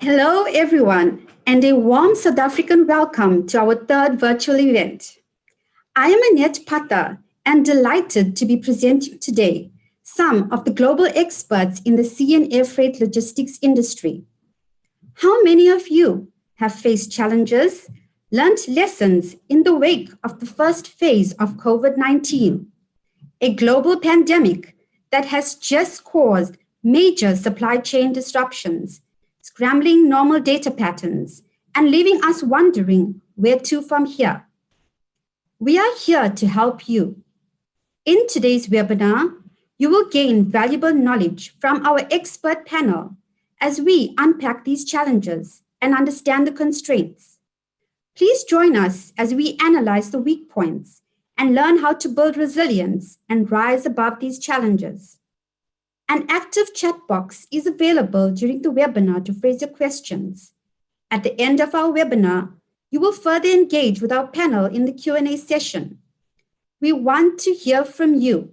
Hello, everyone, and a warm South African welcome to our third virtual event. I am Annette Pata and delighted to be presenting today some of the global experts in the sea and air freight logistics industry. How many of you have faced challenges, learnt lessons in the wake of the first phase of COVID-19, a global pandemic that has just caused major supply chain disruptions, scrambling normal data patterns, and leaving us wondering where to from here? We are here to help you. In today's webinar, you will gain valuable knowledge from our expert panel as we unpack these challenges and understand the constraints. Please join us as we analyze the weak points and learn how to build resilience and rise above these challenges. An active chat box is available during the webinar to raise your questions. At the end of our webinar, you will further engage with our panel in the Q&A session. We want to hear from you,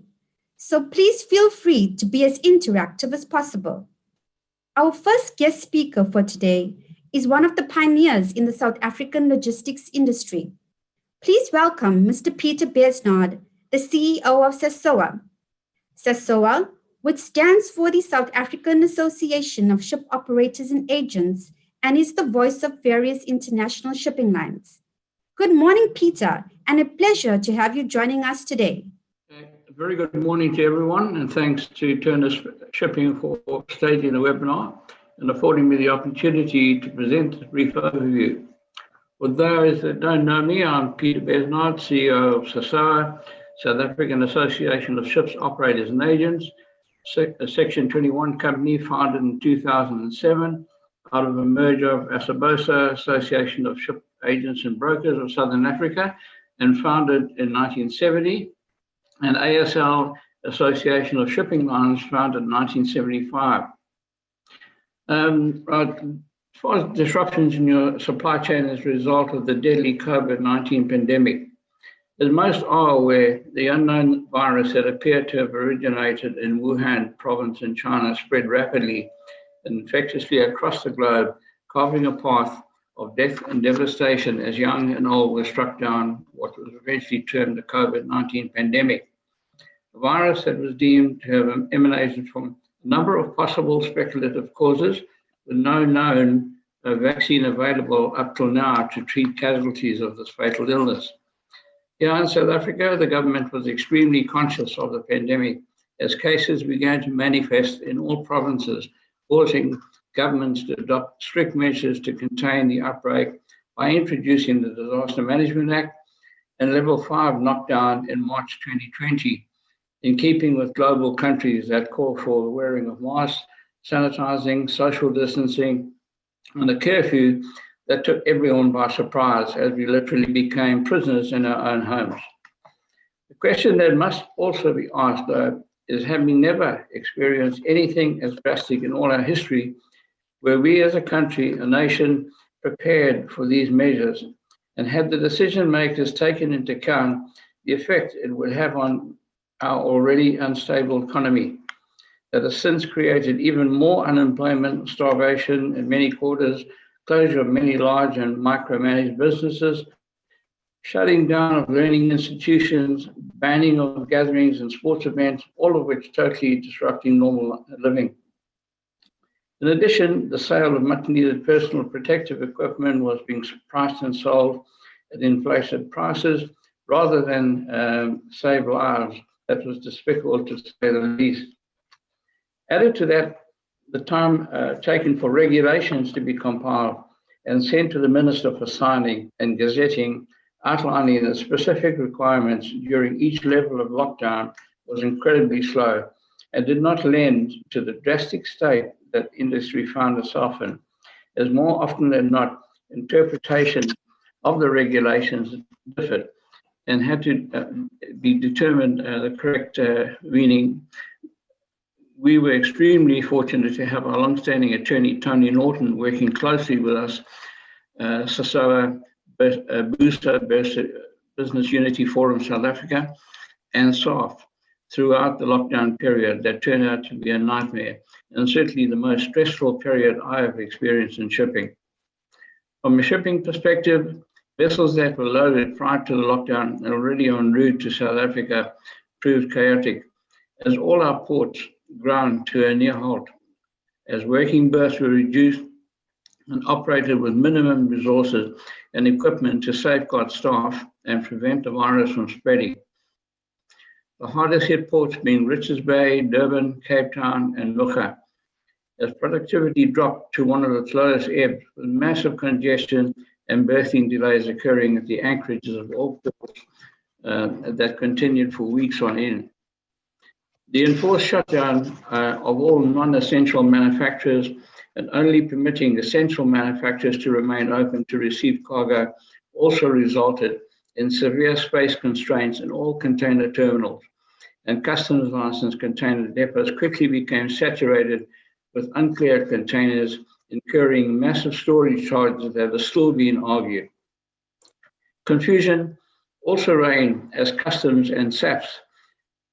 so please feel free to be as interactive as possible. Our first guest speaker for today is one of the pioneers in the South African logistics industry. Please welcome Mr. Peter Besnard, the CEO of SASOA. SASOA, which stands for the South African Association of Ship Operators and Agents, and is the voice of various international shipping lines. Good morning, Peter, and a pleasure to have you joining us today. Very good morning to everyone, and thanks to turnersshipping for staging the webinar and affording me the opportunity to present a brief overview. For those that don't know me, I'm Peter Besnard, CEO of SASOA, South African Association of Ships Operators and Agents, a Section 21 company founded in 2007 out of a merger of ASABOSA, Association of Ship Agents and Brokers of Southern Africa, and founded in 1970, and ASL, Association of Shipping Lines, founded in 1975. As far as disruptions in your supply chain as a result of the deadly COVID-19 pandemic, as most are aware, the unknown virus that appeared to have originated in Wuhan province in China spread rapidly and infectiously across the globe, carving a path of death and devastation as young and old were struck down what was eventually termed the COVID-19 pandemic. A virus that was deemed to have emanated from a number of possible speculative causes with no known vaccine available up till now to treat casualties of this fatal illness. Here in South Africa, the government was extremely conscious of the pandemic as cases began to manifest in all provinces, forcing governments to adopt strict measures to contain the outbreak by introducing the Disaster Management Act and Level 5 knockdown in March 2020, in keeping with global countries that call for the wearing of masks, sanitizing, social distancing, and a curfew that took everyone by surprise as we literally became prisoners in our own homes. The question that must also be asked, though, is have we never experienced anything as drastic in all our history where we as a country, a nation, prepared for these measures, and had the decision makers taken into account the effect it would have on our already unstable economy that has since created even more unemployment, starvation in many quarters, closure of many large and micromanaged businesses, shutting down of learning institutions, banning of gatherings and sports events, all of which totally disrupting normal living. In addition, the sale of much needed personal protective equipment was being priced and sold at inflated prices rather than save lives. That was despicable to say the least. Added to that, the time taken for regulations to be compiled and sent to the Minister for signing and gazetting, outlining the specific requirements during each level of lockdown was incredibly slow and did not lend to the drastic state that industry found itself in, as more often than not, interpretation of the regulations differed and had to be determined the correct meaning. We were extremely fortunate to have our long-standing attorney, Tony Norton, working closely with us, SASOA, BUSA, Business Unity Forum South Africa, and SAF throughout the lockdown period that turned out to be a nightmare. and certainly the most stressful period I have experienced in shipping. From a shipping perspective, vessels that were loaded prior to the lockdown and already en route to South Africa proved chaotic, as all our ports ground to a near halt, as working berths were reduced and operated with minimum resources and equipment to safeguard staff and prevent the virus from spreading. The hardest hit ports being Richards Bay, Durban, Cape Town, and Lugga, as productivity dropped to one of its lowest ebbs, with massive congestion and berthing delays occurring at the anchorages of all ports that continued for weeks on end. The enforced shutdown of all non-essential manufacturers and only permitting essential manufacturers to remain open to receive cargo also resulted in severe space constraints in all container terminals, and customs licensed container depots quickly became saturated with uncleared containers, incurring massive storage charges that are still being argued. Confusion also reigned as customs and SAP's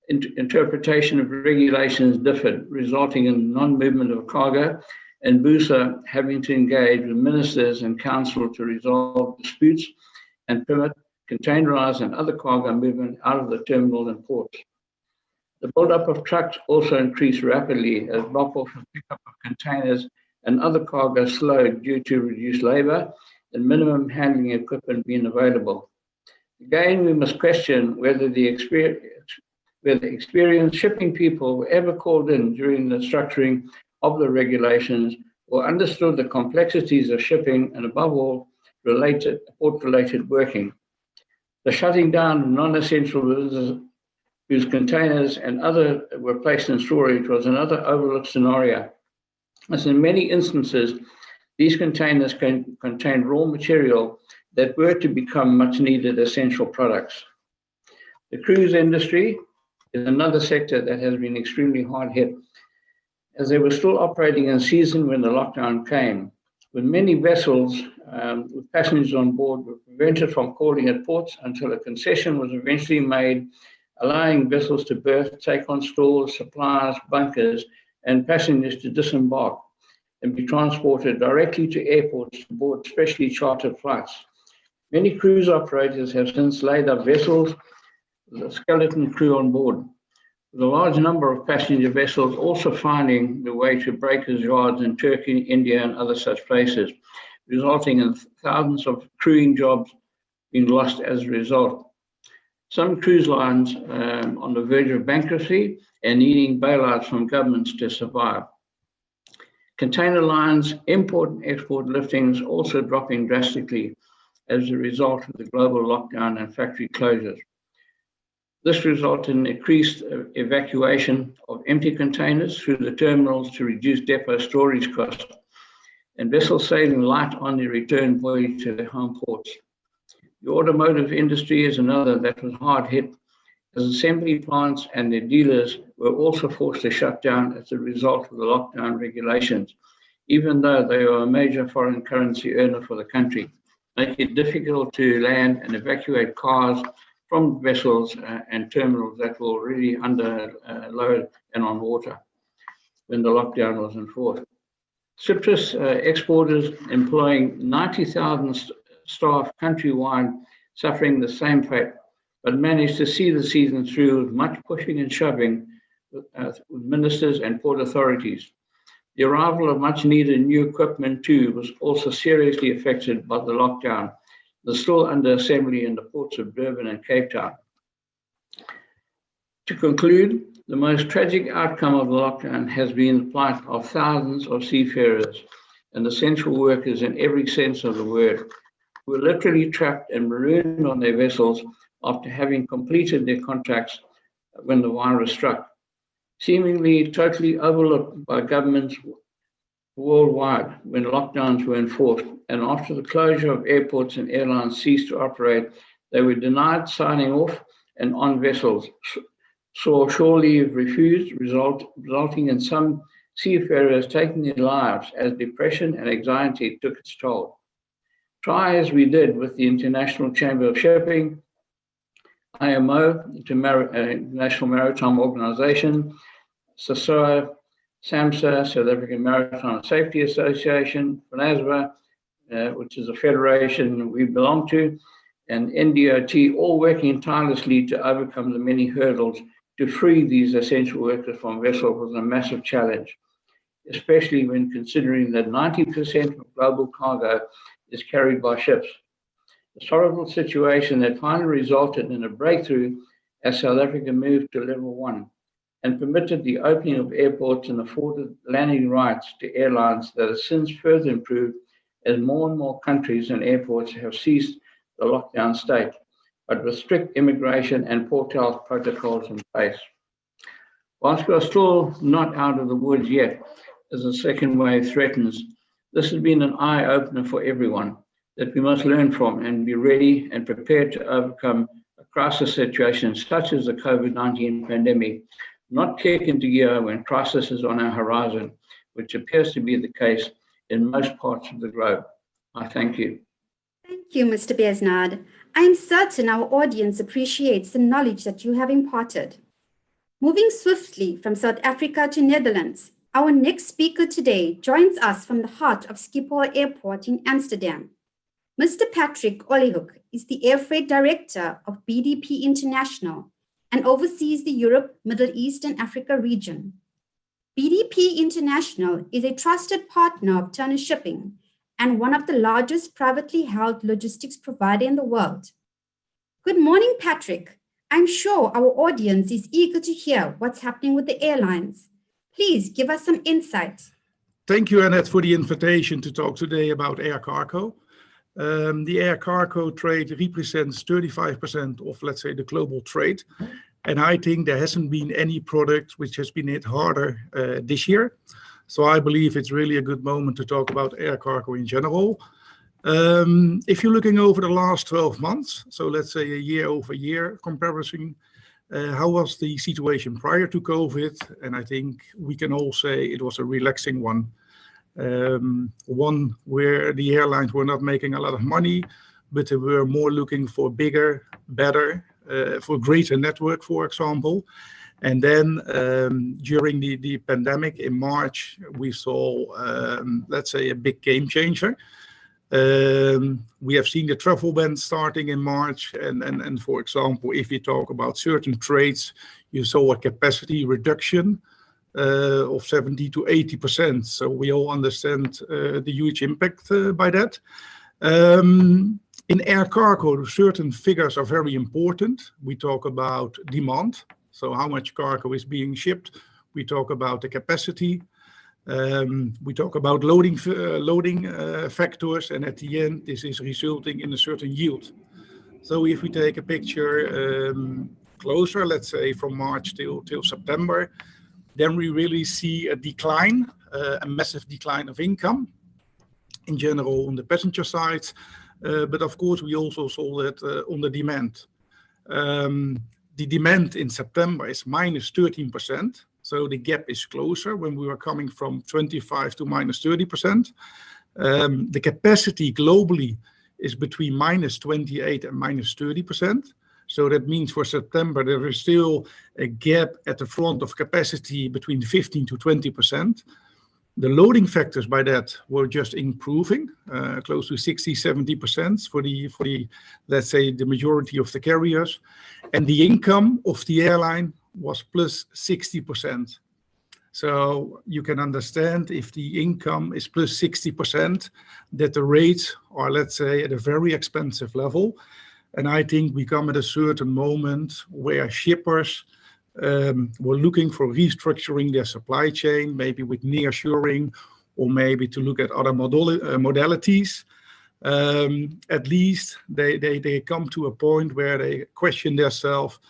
interpretation of regulations differed, resulting in non-movement of cargo, and BUSA having to engage with ministers and council to resolve disputes and permit containerized and other cargo movement out of the terminal and ports. The buildup of trucks also increased rapidly as drop-off and pickup of containers and other cargo slowed due to reduced labor and minimum handling equipment being available. Again, we must question whether the experienced shipping people were ever called in during the structuring of the regulations or understood the complexities of shipping and, above all, port-related working. The shutting down of non-essential businesses whose containers and other were placed in storage was another overlooked scenario, as in many instances, these containers contained raw material that were to become much needed essential products. The cruise industry is another sector that has been extremely hard hit, as they were still operating in season when the lockdown came, with many vessels with passengers on board were prevented from calling at ports until a concession was eventually made, allowing vessels to berth, take on stores, supplies, bunkers, and passengers to disembark and be transported directly to airports to board specially chartered flights. Many cruise operators have since laid up vessels with a skeleton crew on board, with a large number of passenger vessels also finding their way to breakers' yards in Turkey, India, and other such places, resulting in thousands of crewing jobs being lost as a result. Some cruise lines on the verge of bankruptcy and needing bailouts from governments to survive. Container lines, import and export liftings also dropping drastically as a result of the global lockdown and factory closures. This resulted in increased evacuation of empty containers through the terminals to reduce depot storage costs, and vessels sailing light on their return voyage to their home ports. The automotive industry is another that was hard hit, as assembly plants and their dealers were also forced to shut down as a result of the lockdown regulations, even though they are a major foreign currency earner for the country, making it difficult to land and evacuate cars from vessels and terminals that were already under load and on water when the lockdown was enforced. Citrus exporters employing 90,000 staff countrywide suffering the same fate, but managed to see the season through with much pushing and shoving with ministers and port authorities. The arrival of much needed new equipment too was also seriously affected by the lockdown. They're still under assembly in the ports of Durban and Cape Town. To conclude, the most tragic outcome of the lockdown has been the plight of thousands of seafarers and essential workers in every sense of the word, who were literally trapped and marooned on their vessels after having completed their contracts when the virus struck, seemingly totally overlooked by governments worldwide when lockdowns were enforced, and after the closure of airports and airlines ceased to operate, they were denied signing off and on vessels, saw shore leave refused, resulting in some seafarers taking their lives as depression and anxiety took its toll. Try as we did with the International Chamber of Shipping, IMO, International Maritime Organization, SASOA, SAMSA, South African Maritime Safety Association, FNASBA, which is a federation we belong to, and NDOT, all working tirelessly to overcome the many hurdles to free these essential workers from vessels was a massive challenge, especially when considering that 90% of global cargo is carried by ships. The sorrowful situation that finally resulted in a breakthrough as South Africa moved to level 1 and permitted the opening of airports and afforded landing rights to airlines that have since further improved as more and more countries and airports have ceased the lockdown state, but with strict immigration and port health protocols in place. Whilst we are still not out of the woods yet, as the second wave threatens, this has been an eye-opener for everyone that we must learn from and be ready and prepared to overcome a crisis situation such as the COVID-19 pandemic, not kick into gear when crisis is on our horizon, which appears to be the case in most parts of the globe. I thank you. Thank you, Mr. Besnard. I am certain our audience appreciates the knowledge that you have imparted. Moving swiftly from South Africa to Netherlands, our next speaker today joins us from the heart of Schiphol Airport in Amsterdam. Mr. Patrick Oliehoek is the Air Freight Director of BDP International and oversees the Europe, Middle East, and Africa region. BDP International is a trusted partner of Turnershipping and one of the largest privately held logistics provider in the world. Good morning, Patrick. I'm sure our audience is eager to hear what's happening with the airlines. Please give us some insight. Thank you, Annette, for the invitation to talk today about air cargo. The air cargo trade represents 35% of, let's say, the global trade. And I think there hasn't been any product which has been hit harder this year. So I believe it's really a good moment to talk about air cargo in general. If you're looking over the last 12 months, so let's say a year-over-year comparison, how was the situation prior to COVID? And I think we can all say it was a relaxing one. One where the airlines were not making a lot of money, but they were more looking for bigger, better, for greater network, for example. And then during the pandemic in March, we saw, let's say, a big game changer. We have seen the travel ban starting in March. And for example, if you talk about certain trades, you saw a capacity reduction of 70 to 80%. So we all understand the huge impact by that. In air cargo, certain figures are very important. We talk about demand, so how much cargo is being shipped. We talk about the capacity. We talk about loading factors, and at the end, this is resulting in a certain yield. So if we take a picture closer, let's say from March till September, then we really see a decline, a massive decline of income in general on the passenger side. But of course, we also saw that on the demand. The demand in September is minus 13%. So the gap is closer when we were coming from 25 to minus 30%. The capacity globally is between minus 28 and minus 30%. So that means for September, there is still a gap at the front of capacity between 15 to 20%. The loading factors by that were just improving, close to 60, 70% for the, let's say, the majority of the carriers. And the income of the airline was plus 60%. So you can understand if the income is plus 60%, that the rates are, let's say, at a very expensive level. And I think we come at a certain moment where shippers were looking for restructuring their supply chain, maybe with nearshoring, or maybe to look at other modalities. At least they come to a point where they question themselves,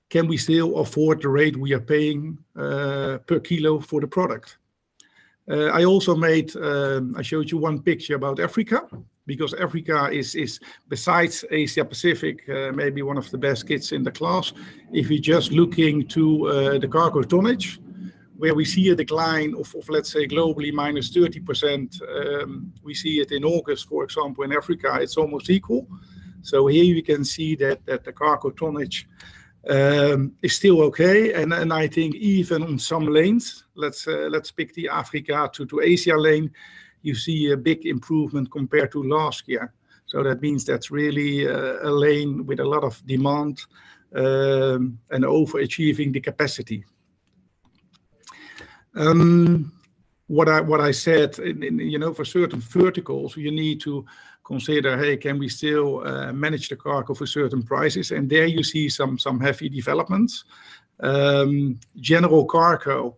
can we still afford the rate we are paying per kilo for the product? I also I showed you one picture about Africa, because Africa is besides Asia Pacific, maybe one of the best kits in the class. If you're just looking to the cargo tonnage, where we see a decline of let's say, globally minus 30%, we see it in August, for example, in Africa, it's almost equal. So here you can see that the cargo tonnage is still okay. And I think even on some lanes, let's pick the Africa to Asia lane, you see a big improvement compared to last year. So that means that's really a lane with a lot of demand and overachieving the capacity. What I said, for certain verticals, you need to consider, hey, can we still manage the cargo for certain prices? And there you see some heavy developments. General cargo,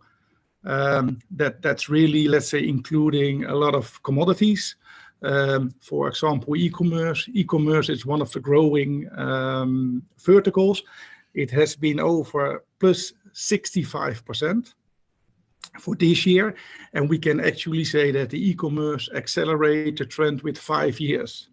that's really, let's say, including a lot of commodities. For example, e-commerce. E-commerce is one of the growing verticals. It has been over plus 65% for this year, and we can actually say that the e-commerce accelerate the trend with 5 years.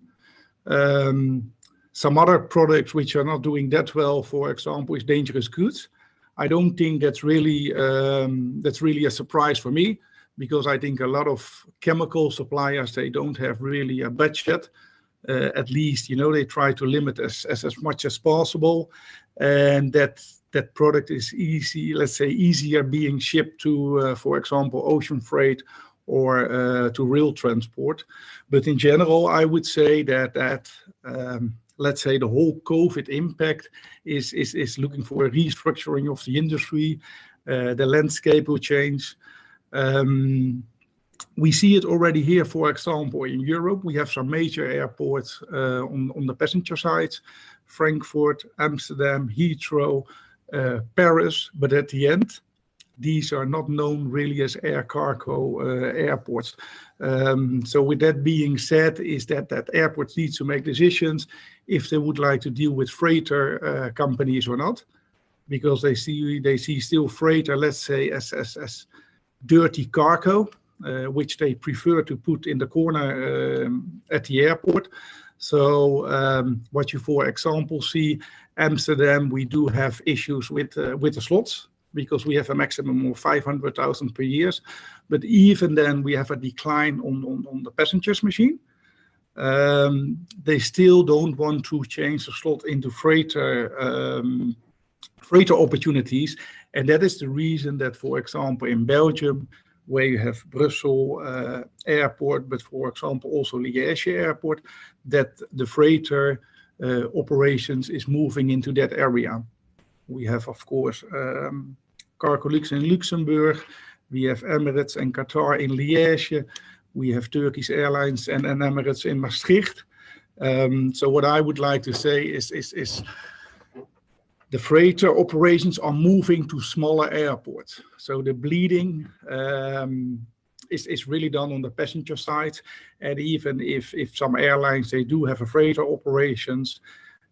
Some other products which are not doing that well, for example, is dangerous goods. I don't think that's really a surprise for me, because I think a lot of chemical suppliers, they don't have really a budget. At least, they try to limit as much as possible, and that product is easier being shipped to, for example, ocean freight or to rail transport. But in general, I would say that let's say the whole COVID impact is looking for a restructuring of the industry. The landscape will change. We see it already here, for example, in Europe. We have some major airports on the passenger side: Frankfurt, Amsterdam, Heathrow, Paris. But at the end, these are not known really as air cargo airports. So with that being said, is that airports need to make decisions if they would like to deal with freighter companies or not, because they see still freighter, let's say, as dirty cargo, which they prefer to put in the corner at the airport. So what you, for example, see Amsterdam, we do have issues with the slots, because we have a maximum of 500,000 per year. But even then, we have a decline on the passengers machine. They still don't want to change the slot into freighter opportunities. And that is the reason that, for example, in Belgium, where you have Brussels airport, but for example, also Liège airport, that the freighter operations is moving into that area. We have, of course, Cargolux in Luxembourg. We have Emirates and Qatar in Liège. We have Turkish Airlines and Emirates in Maastricht. So what I would like to say is the freighter operations are moving to smaller airports. So the bleeding is really done on the passenger side. And even if some airlines, they do have a freighter operations,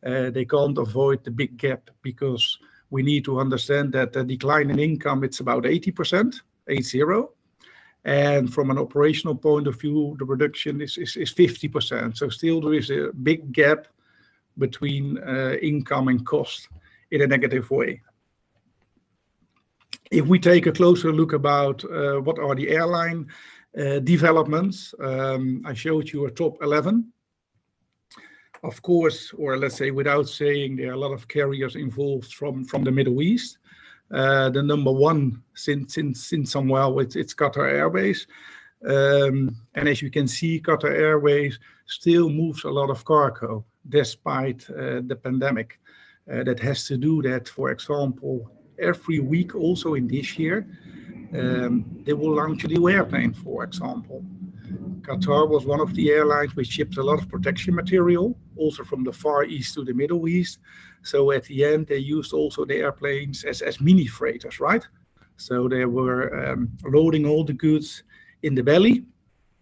they can't avoid the big gap, because we need to understand that the decline in income, it's about 80%, 80. And from an operational point of view, the reduction is 50%. So still there is a big gap between income and cost in a negative way. If we take a closer look about what are the airline developments, I showed you a top 11. Of course, or let's say without saying, there are a lot of carriers involved from the Middle East. The number one since some while, it's Qatar Airways. And as you can see, Qatar Airways still moves a lot of cargo despite the pandemic. That has to do that, for example, every week also in this year, they will launch a new airplane, for example. Qatar was one of the airlines which shipped a lot of protection material, also from the Far East to the Middle East. So at the end, they used also the airplanes as mini freighters, right? So they were loading all the goods in the belly,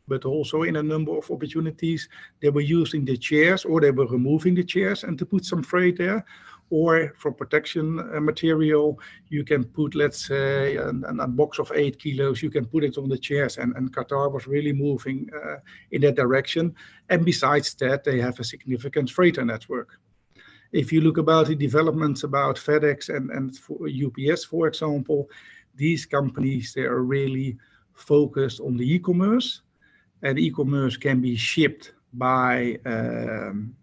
but also in a number of opportunities, they were using the chairs, or they were removing the chairs and to put some freight there. Or for protection material, you can put, let's say, a box of 8 kilos, you can put it on the chairs, and Qatar was really moving in that direction. And besides that, they have a significant freighter network. If you look about the developments about FedEx and for UPS, for example, these companies, they are really focused on the e-commerce, and e-commerce can be shipped by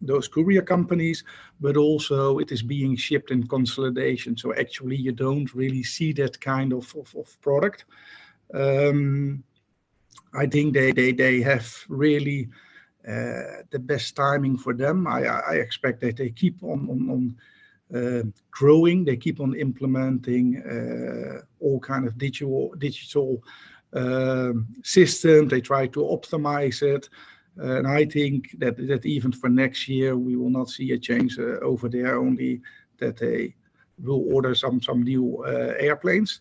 those courier companies, but also it is being shipped in consolidation. So actually you don't really see that kind of product. I think they have really the best timing for them. I expect that they keep on growing. They keep on implementing all kind of digital system. They try to optimize it. And I think that even for next year, we will not see a change over there, only that they will order some new airplanes.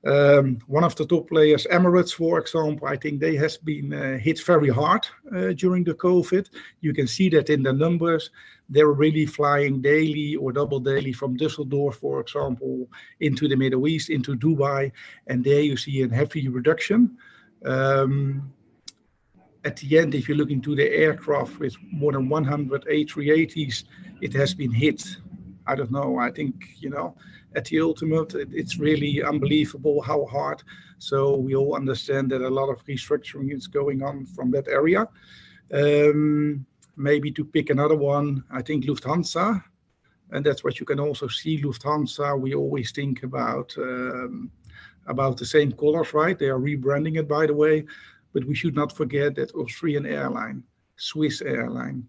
One of the top players, Emirates, for example, I think they has been hit very hard during the COVID. You can see that in the numbers. They're really flying daily or double daily from Düsseldorf, for example, into the Middle East, into Dubai, and there you see a heavy reduction. At the end, if you look into the aircraft with more than 100 A380s, it has been hit. I don't know. I think, at the ultimate, it's really unbelievable how hard. So we all understand that a lot of restructuring is going on from that area. Maybe to pick another one, I think Lufthansa, and that's what you can also see. Lufthansa, we always think about the same colors, right? They are rebranding it, by the way, but we should not forget that Austrian airline, Swiss airline,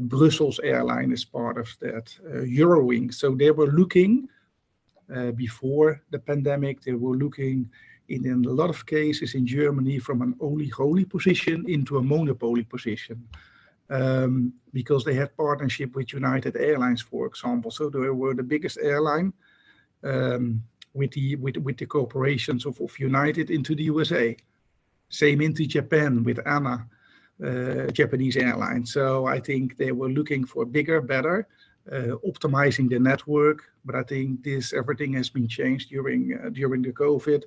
Brussels airline is part of that, Eurowings. So they were looking before the pandemic, they were looking in a lot of cases in Germany from an oligopoly position into a monopoly position, because they had partnership with United Airlines, for example. So they were the biggest airline with the corporations of United into the USA. Same into Japan with ANA, Japanese airlines. So I think they were looking for bigger, better, optimizing the network. But I think everything has been changed during the COVID,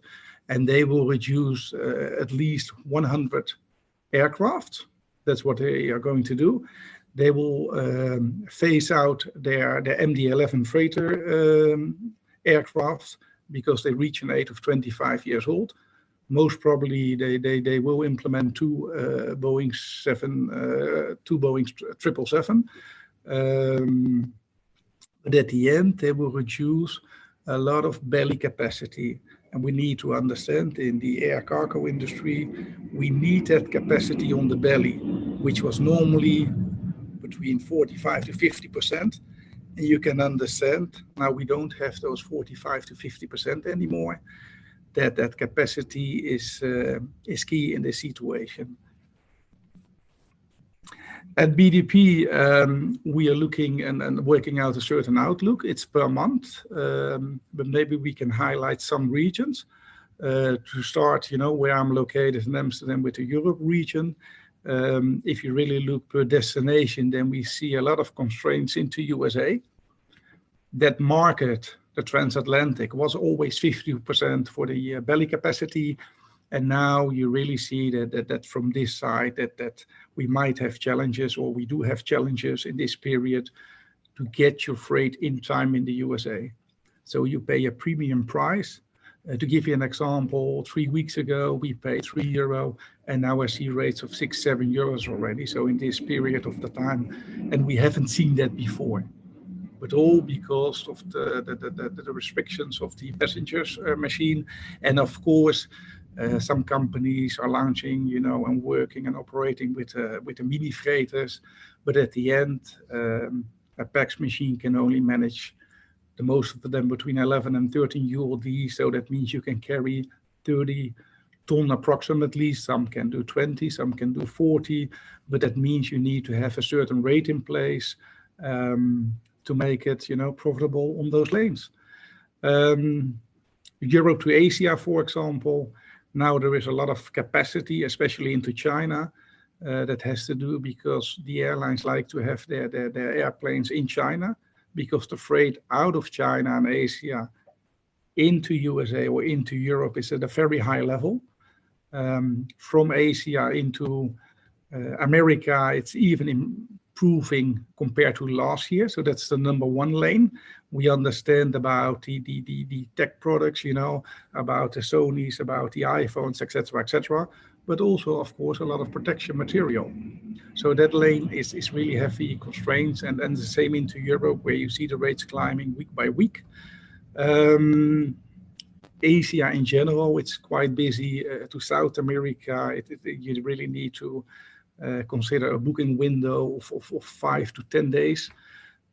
and they will reduce at least 100 aircraft. That's what they are going to do. They will phase out their MD-11 freighter aircraft because they reach an age of 25 years old. Most probably they will implement two Boeing 777. But at the end, they will reduce a lot of belly capacity. And we need to understand, in the air cargo industry, we need that capacity on the belly, which was normally between 45 to 50%. And you can understand, now we don't have those 45 to 50% anymore. That capacity is key in this situation. At BDP, we are looking and working out a certain outlook. It's per month, but maybe we can highlight some regions. To start, where I'm located in Amsterdam with the Europe region. If you really look per destination, then we see a lot of constraints into USA. That market, the transatlantic, was always 50% for the belly capacity. And now you really see that from this side, that we might have challenges, or we do have challenges in this period to get your freight in time in the USA. So you pay a premium price. To give you an example, 3 weeks ago, we paid €3, and now I see rates of 6-7 euros already. So in this period of the time, and we haven't seen that before. But all because of the restrictions of the passengers machine. And of course, some companies are launching, and working and operating with the mini freighters. But at the end, a PAX machine can only manage the most of them between 11 and 13 ULD. So that means you can carry 30 ton approximately. Some can do 20, some can do 40. But that means you need to have a certain rate in place to make it, profitable on those lanes. Europe to Asia, for example, now there is a lot of capacity, especially into China. That has to do because the airlines like to have their airplanes in China, because the freight out of China and Asia into USA or into Europe is at a very high level. From Asia into America, it's even improving compared to last year. So that's the number one lane. We understand about the tech products, about the Sonys, about the iPhones, etc., etc. but also, of course, a lot of protection material. So that lane is really heavy constraints, and the same into Europe, where you see the rates climbing week by week. Asia in general, it's quite busy. To South America, you really need to consider a booking window of 5 to 10 days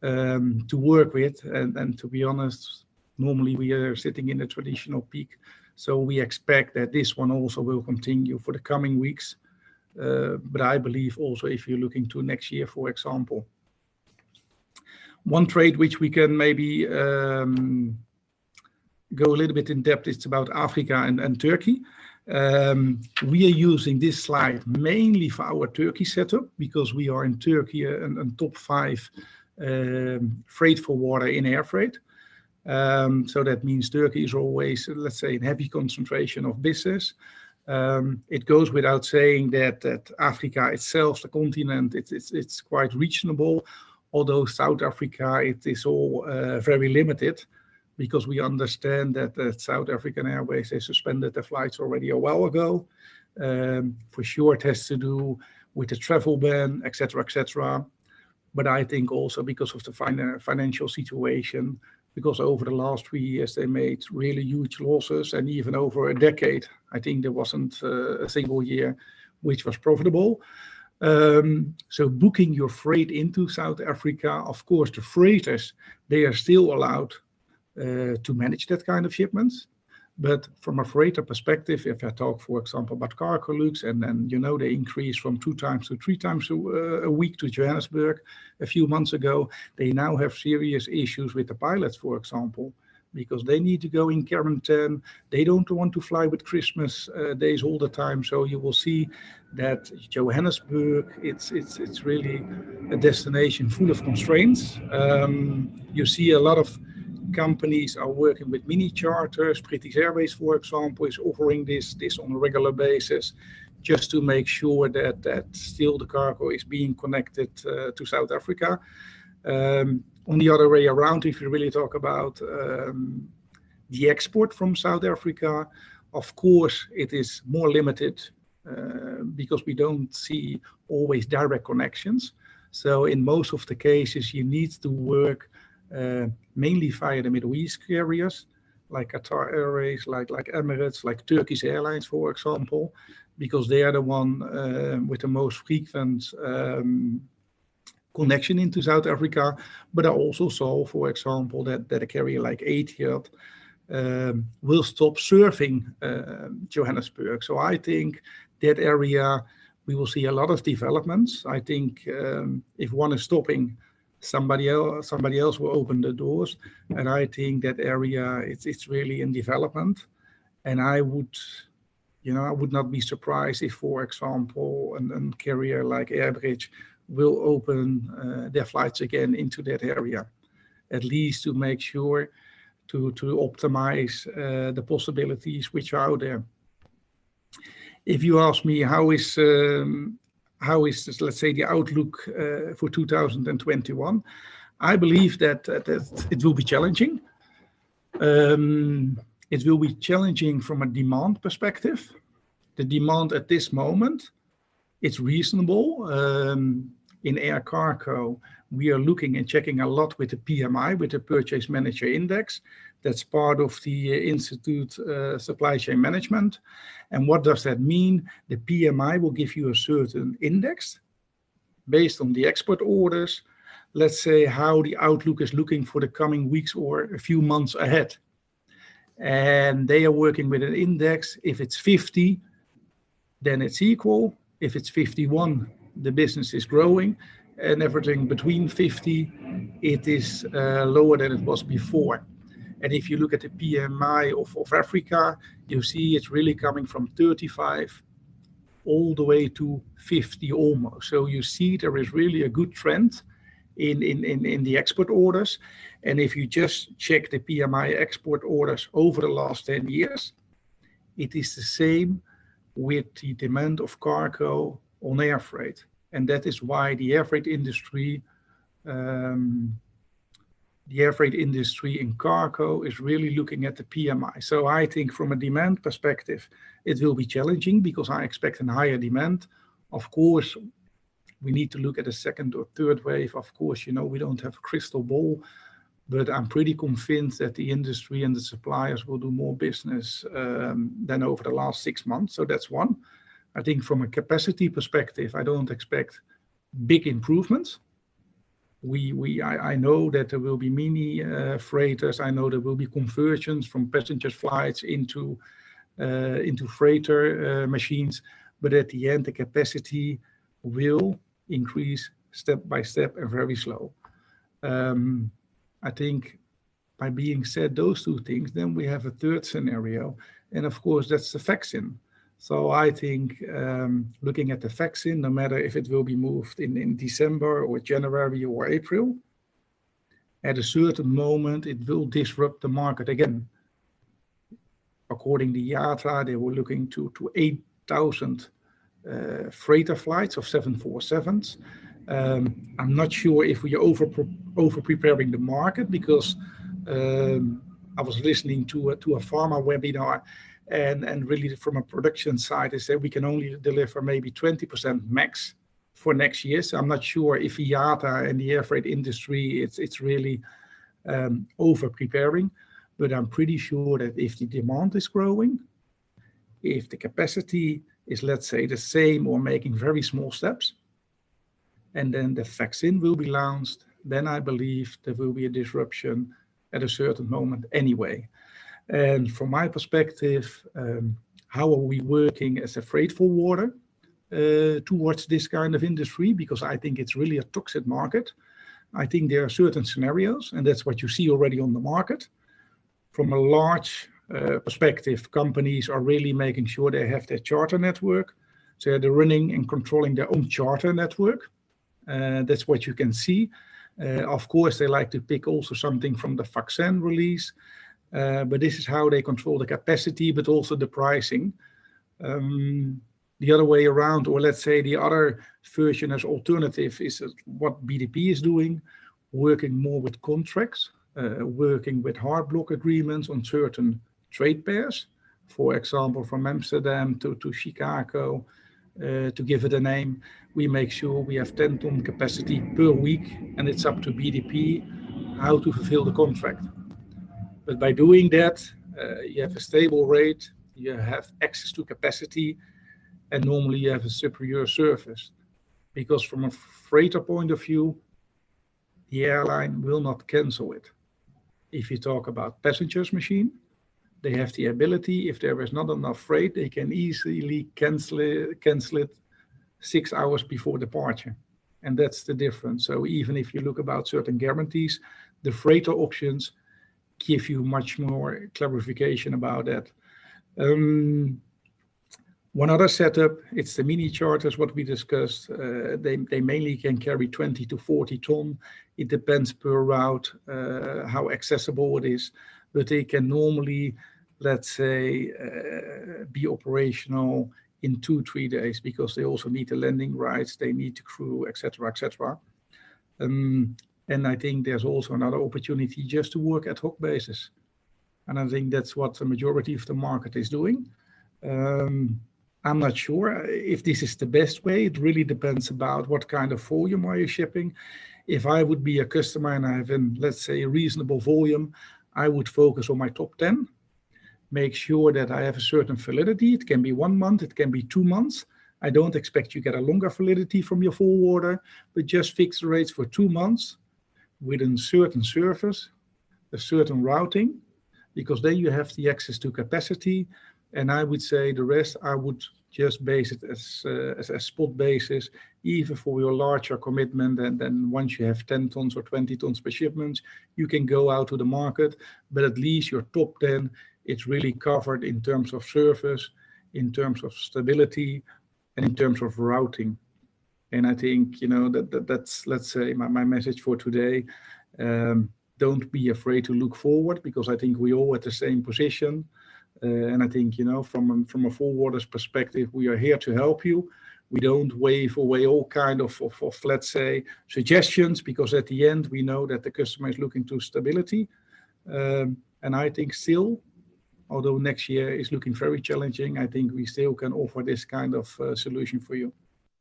to work with. And to be honest, normally we are sitting in a traditional peak. So we expect that this one also will continue for the coming weeks. But I believe also if you're looking to next year, for example, one trade which we can maybe go a little bit in depth, it's about Africa and Turkey. We are using this slide mainly for our Turkey setup because we are in Turkey and top 5 freight forwarder in air freight. So that means Turkey is always, let's say, a heavy concentration of business. It goes without saying that Africa itself, the continent, it's quite reasonable, although South Africa, it is all very limited, because we understand that South African Airways, they suspended their flights already a while ago. For sure, it has to do with the travel ban, etc., etc. But I think also because of the financial situation, because over the last 3 years, they made really huge losses, and even over a decade, I think there wasn't a single year which was profitable. So booking your freight into South Africa, of course, the freighters, they are still allowed to manage that kind of shipments. But from a freighter perspective, if I talk, for example, about Cargolux, and then, you know, they increased from 2 times to 3 times a week to Johannesburg a few months ago, they now have serious issues with the pilots, for example, because they need to go in quarantine. They don't want to fly with Christmas days all the time. So you will see that Johannesburg, it's really a destination full of constraints. You see a lot of companies are working with mini charters. British Airways, for example, is offering this on a regular basis, just to make sure that still the cargo is being connected to South Africa. On the other way around, if you really talk about the export from South Africa, of course, it is more limited because we don't see always direct connections. So in most of the cases, you need to work mainly via the Middle East carriers, like Qatar Airways, like Emirates, like Turkish Airlines, for example, because they are the one with the most frequent connection into South Africa. But I also saw, for example, that a carrier like Etihad will stop serving Johannesburg. So I think that area, we will see a lot of developments. I think if one is stopping, somebody else will open the doors, and I think that area it's really in development. And I would not be surprised if, for example, a carrier like Airbridge will open their flights again into that area, at least to make sure to optimize the possibilities which are out there. If you ask me how is this, let's say, the outlook for 2021, I believe that it will be challenging. It will be challenging from a demand perspective. The demand at this moment, it's reasonable. In air cargo, we are looking and checking a lot with the PMI, with the Purchase Manager Index. That's part of the Institute Supply Chain Management. And what does that mean? The PMI will give you a certain index based on the export orders. Let's say how the outlook is looking for the coming weeks or a few months ahead. And they are working with an index. If it's 50, then it's equal. If it's 51, the business is growing. And everything between 50, it is lower than it was before. And if you look at the PMI of Africa, you see it's really coming from 35 all the way to 50 almost. So you see there is really a good trend in the export orders. And if you just check the PMI export orders over the last 10 years, it is the same with the demand of cargo on air freight. And that is why the air freight industry the air freight industry in cargo is really looking at the PMI. So I think from a demand perspective, it will be challenging because I expect a higher demand. Of course, we need to look at a second or third wave. Of course, you know, we don't have a crystal ball, but I'm pretty convinced that the industry and the suppliers will do more business than over the last 6 months. So that's one. I think from a capacity perspective, I don't expect big improvements. I know that there will be mini freighters. I know there will be conversions from passenger flights into freighter machines, but at the end, the capacity will increase step by step and very slow. I think by being said those two things, then we have a third scenario, and of course that's the vaccine. So I think looking at the vaccine, no matter if it will be moved in December or January or April, at a certain moment it will disrupt the market again. According to IATA, they were looking to 8,000 freighter flights of 747s. I'm not sure if we are over preparing the market, because I was listening to a pharma webinar, and really from a production side, they said we can only deliver maybe 20% max for next year. So I'm not sure if IATA and the air freight industry, it's really over preparing, but I'm pretty sure that if the demand is growing, if the capacity is, let's say, the same or making very small steps, and then the vaccine will be launched, then I believe there will be a disruption at a certain moment anyway. And from my perspective, how are we working as a freight forwarder towards this kind of industry? Because I think it's really a toxic market. I think there are certain scenarios, and that's what you see already on the market. From a large perspective, companies are really making sure they have their charter network. So they're running and controlling their own charter network. That's what you can see. Of course, they like to pick also something from the vaccine release. But this is how they control the capacity, but also the pricing. The other way around, or let's say the other version as alternative, is what BDP is doing, working more with contracts, working with hard block agreements on certain trade pairs. For example, from Amsterdam to Chicago, to give it a name, we make sure we have 10-ton capacity per week, and it's up to BDP how to fulfill the contract. But by doing that, you have a stable rate, you have access to capacity, and normally you have a superior service. Because from a freighter point of view, the airline will not cancel it. If you talk about passengers machine, they have the ability, if there is not enough freight, they can easily cancel it 6 hours before departure. And that's the difference. So even if you look about certain guarantees, the freighter options give you much more clarification about that. One other setup, it's the mini charters, what we discussed. They mainly can carry 20 to 40 ton. It depends per route, how accessible it is. But they can normally, let's say, be operational in 2-3 days, because they also need the landing rights, they need the crew, etc., etc. And I think there's also another opportunity just to work ad hoc basis. And I think that's what the majority of the market is doing. I'm not sure if this is the best way. It really depends about what kind of volume are you shipping. If I would be a customer and I have, let's say, a reasonable volume, I would focus on my top 10, make sure that I have a certain validity. It can be 1 month, it can be 2 months. I don't expect you get a longer validity from your forwarder, but just fix the rates for 2 months with a certain service, a certain routing, because then you have the access to capacity. And I would say the rest, I would just base it as a spot basis, even for your larger commitment. And then once you have 10 tons or 20 tons per shipment, you can go out to the market. But at least your top 10, it's really covered in terms of service, in terms of stability, and in terms of routing. And I think, you know, that's, let's say, my message for today. Don't be afraid to look forward, because I think we all at the same position. And I think, you know, from a forwarder's perspective, we are here to help you. We don't wave away all kind of let's say, suggestions, because at the end we know that the customer is looking to stability. And I think still, although next year is looking very challenging, I think we still can offer this kind of solution for you.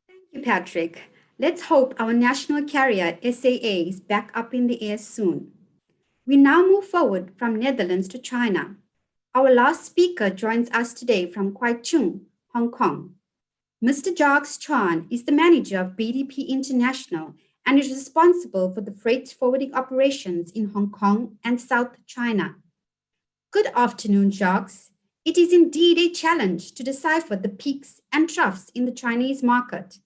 Thank you, Patrick. Let's hope our national carrier, SAA, is back up in the air soon. We now move forward from Netherlands to China. Our last speaker joins us today from Kwai Chung, Hong Kong. Mr. Jacques Chuan is the manager of BDP International and is responsible for the freight forwarding operations in Hong Kong and South China. Good afternoon, Jacques. It is indeed a challenge to decipher the peaks and troughs in the Chinese market.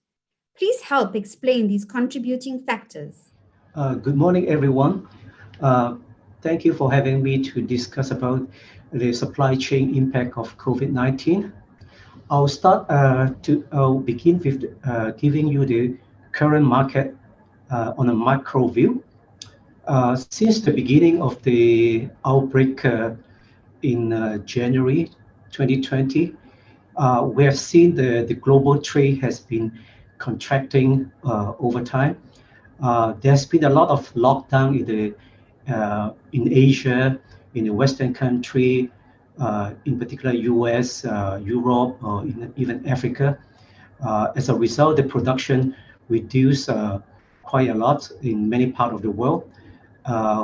Please help explain these contributing factors. Good morning, everyone. Thank you for having me to discuss about the supply chain impact of COVID-19. I'll begin with giving you the current market on a macro view. Since the beginning of the outbreak in January 2020, we have seen the global trade has been contracting over time. There's been a lot of lockdown in Asia, in the Western country, in particular US, Europe, or even Africa. As a result, the production reduced quite a lot in many parts of the world.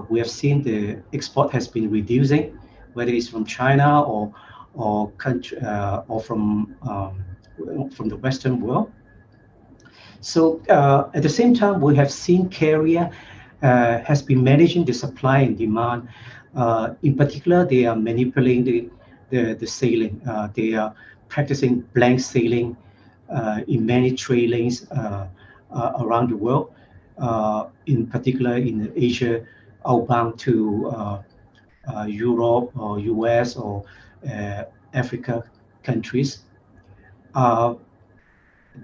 We have seen the export has been reducing, whether it's from China or from the Western world. So at the same time, we have seen carrier has been managing the supply and demand. In particular, they are manipulating the sailing. They are practicing blank sailing in many trade lanes around the world. In particular, in Asia, outbound to Europe or US or Africa countries.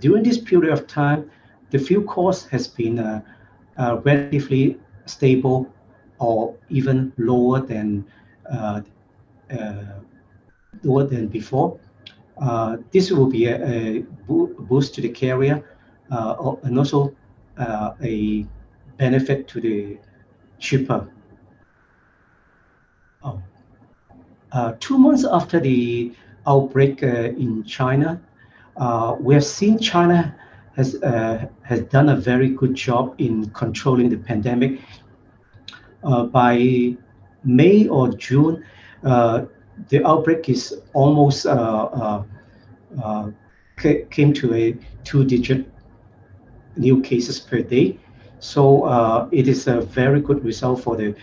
During this period of time, the fuel cost has been relatively stable or even lower than before. This will be a boost to the carrier and also a benefit to the shipper. 2 months after the outbreak in China, we have seen China has done a very good job in controlling the pandemic. By May or June, the outbreak is almost came to a 2-digit new cases per day. So it is a very good result for the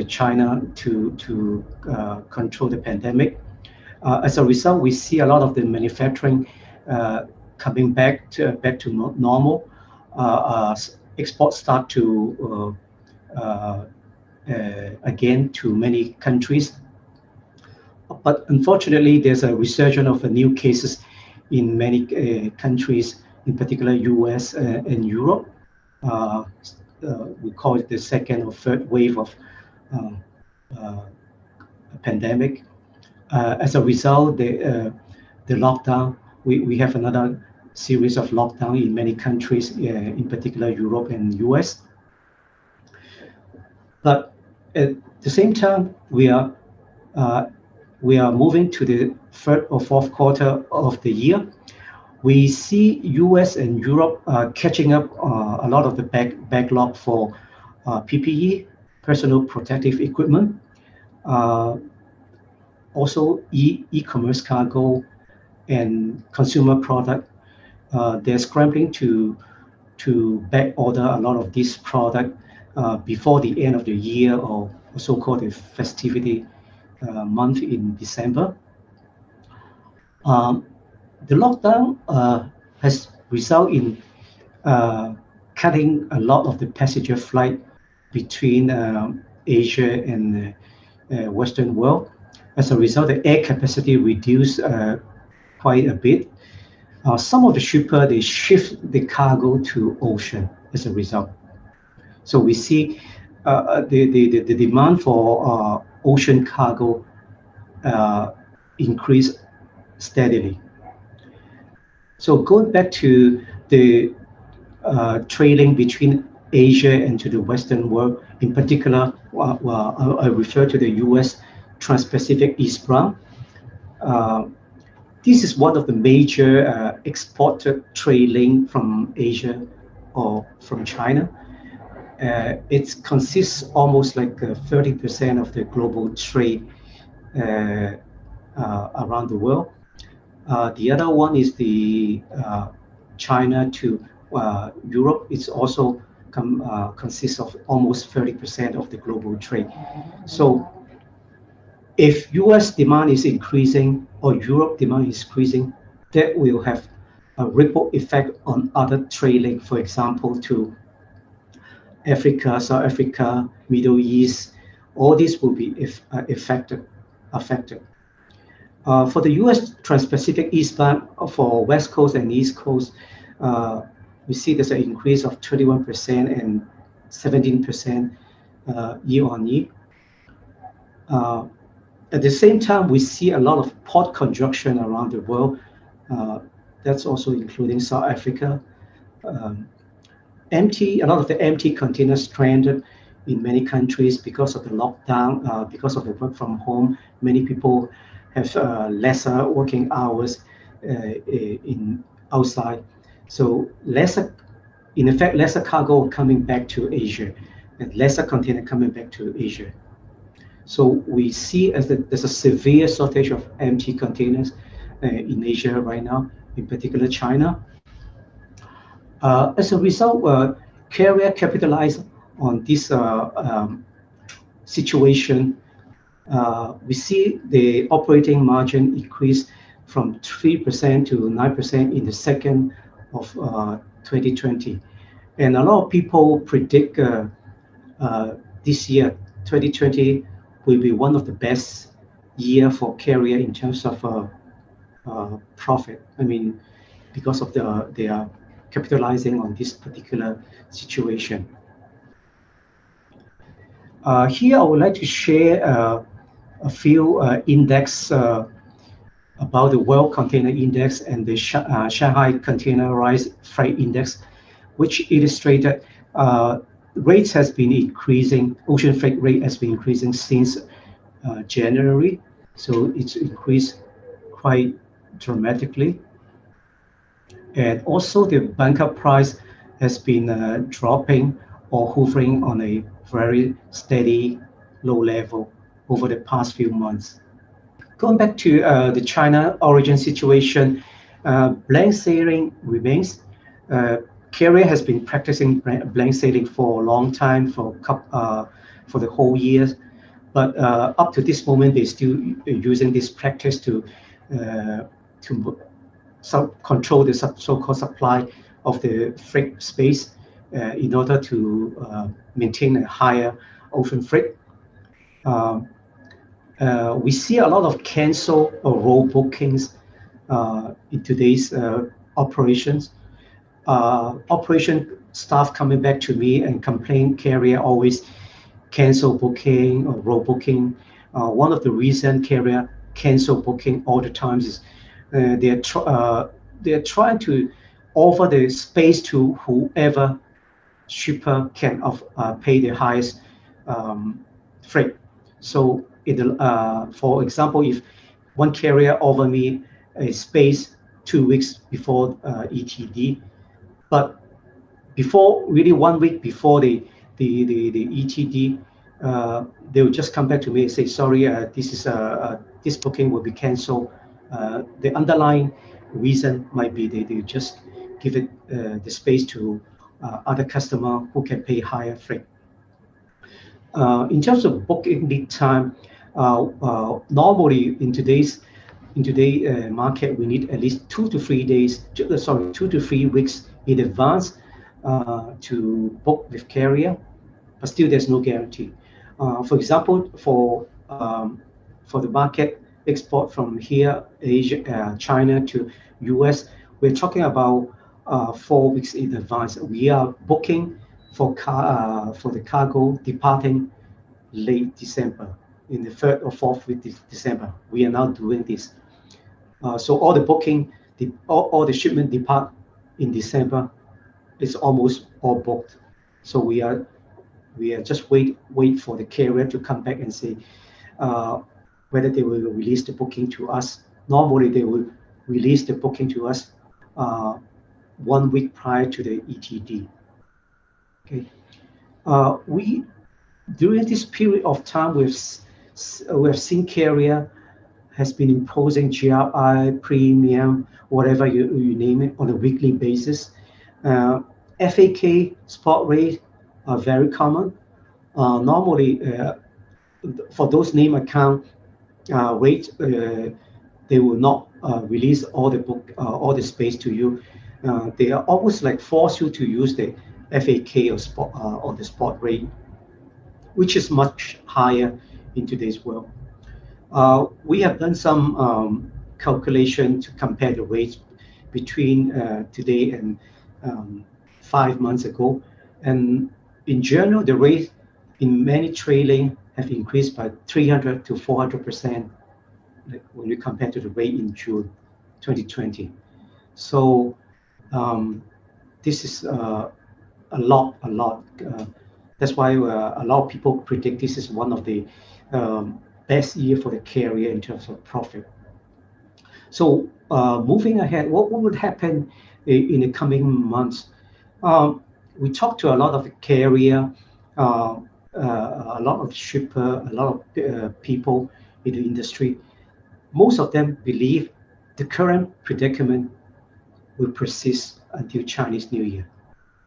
China to control the pandemic. As a result, we see a lot of the manufacturing coming back to normal. Exports start to again to many countries. But unfortunately, there's a resurgence of new cases in many countries, in particular US and Europe. We call it the second or third wave of pandemic. As a result, the lockdown, we have another series of lockdown in many countries, in particular Europe and US. But at the same time, we are moving to the third or fourth quarter of the year. We see US and Europe catching up a lot of the backlog for PPE, personal protective equipment, also e-commerce cargo and consumer product. They're scrambling to back order a lot of this product before the end of the year, or so-called the festivity month in December. The lockdown has resulted in cutting a lot of the passenger flight between Asia and Western world. As a result, the air capacity reduced quite a bit. Some of the shippers, they shift the cargo to ocean as a result. So we see the demand for ocean cargo increase steadily. So going back to the trading between Asia and to the Western world, in particular, I refer to the U.S. Trans-Pacific eastbound. This is one of the major exported trade lane from Asia or from China. It consists almost like 30% of the global trade around the world. The other one is the China to Europe. It's also consists of almost 30% of the global trade. So if US demand is increasing or Europe demand is increasing, that will have a ripple effect on other trade links, for example, to Africa, South Africa, Middle East. All this will be affected. For the US Trans-Pacific eastbound for West Coast and East Coast, we see there's an increase of 21% and 17% year on year. At the same time, we see a lot of port congestion around the world. That's also including South Africa. A lot of the empty containers stranded in many countries because of the lockdown, because of the work from home. Many people have lesser working hours in outside. So in effect, lesser cargo coming back to Asia and lesser container coming back to Asia. So we see there's a severe shortage of empty containers in Asia right now, in particular China. As a result, carrier capitalized on this situation. We see the operating margin increase from 3% to 9% in the second of 2020. And a lot of people predict this year, 2020, will be one of the best year for carrier in terms of profit. I mean, because of they are capitalizing on this particular situation. Here, I would like to share a few index about the World Container Index and the Shanghai Containerized Freight Index, which illustrated rates has been increasing. Ocean freight rate has been increasing since January, so it's increased quite dramatically. And also the bunker price has been dropping or hovering on a very steady low level over the past few months. Going back to the China origin situation, blank sailing remains. Carrier has been practicing blank sailing for a long time, for the whole year. But up to this moment, they're still using this practice to control the so-called supply of the freight space in order to maintain a higher ocean freight. We see a lot of cancel or roll bookings in today's operations. Operation staff coming back to me and complain carrier always cancel booking or roll booking. One of the reasons carrier cancel booking all the times is they're trying to offer the space to whoever shipper can pay the highest freight. So for example, if one carrier offer me a space 2 weeks before ETD, but before really 1 week before the ETD, they will just come back to me and say, sorry, this booking will be canceled. The underlying reason might be they just give it the space to other customer who can pay higher freight. In terms of booking lead time, normally in today's market, we need at least 2 to 3 days, 2 to 3 weeks in advance to book with carrier, but still there's no guarantee. For example, for the market export from here, Asia, China to US, we're talking about 4 weeks in advance. We are booking for the cargo departing late December, in the 3rd or 4th week of December. We are now doing this. So all the booking all the shipment depart in December. It's almost all booked. So we are just wait for the carrier to come back and say whether they will release the booking to us. Normally they will release the booking to us 1 week prior to the ETD. Okay. We during this period of time we have seen carrier has been imposing GRI, premium, whatever you name it, on a weekly basis. FAK spot rate are very common. Normally, for those name account rate, they will not release all the space to you. They are almost like force you to use the FAK or spot or the spot rate, which is much higher in today's world. We have done some calculation to compare the rates between today and 5 months ago. And in general, the rate in many trailing have increased by 300 to 400%, like when we compare to the rate in June 2020. So this is a lot. That's why a lot of people predict this is one of the best year for the carrier in terms of profit. So moving ahead, what would happen in the coming months? We talked to a lot of the carrier, a lot of shipper, a lot of people in the industry. Most of them believe the current predicament will persist until Chinese New Year.